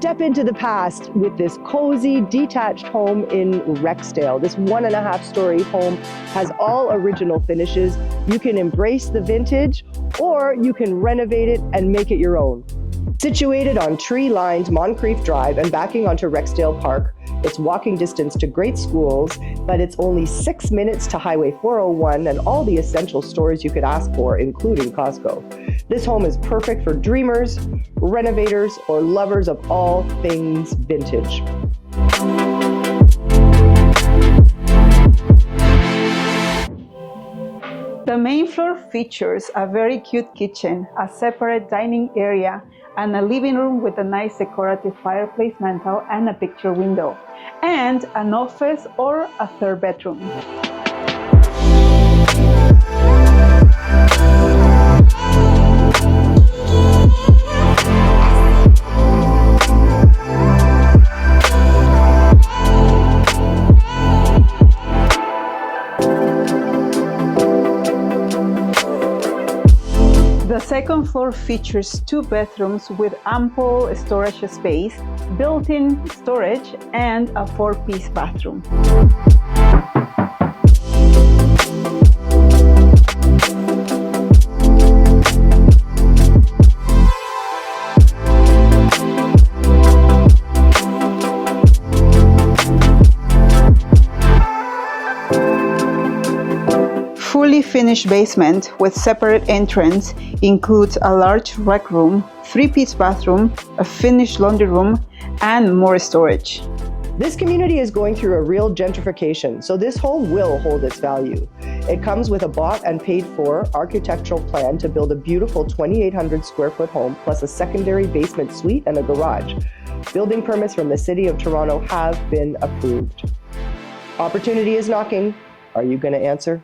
Step into the past with this cozy, detached home in Rexdale. This 1.5-story home has all original finishes. You can embrace the vintage, or you can renovate it and make it your own. Situated on tree-lined Moncrieff Drive and backing onto Rexdale Park, it's walking distance to great schools, but it's only 6 minutes to Highway 401 and all the essential stores you could ask for, including Costco. This home is perfect for dreamers, renovators, or lovers of all things vintage. The main floor features a very cute kitchen, a separate dining area, and a living room with a nice decorative fireplace mantel and a picture window, and an office or a third bedroom. The second floor features 2 bedrooms with ample storage space, built-in storage, and a 4-piece bathroom. Fully finished basement with separate entrance includes a large rec room, 3-piece bathroom, a finished laundry room, and more storage. This community is going through a real gentrification, so this home will hold its value. It comes with a bought and paid for architectural plan to build a beautiful 2,800 square foot home, plus a secondary basement suite and a garage. Building permits from the City of Toronto have been approved. Opportunity is knocking. Are you going to answer?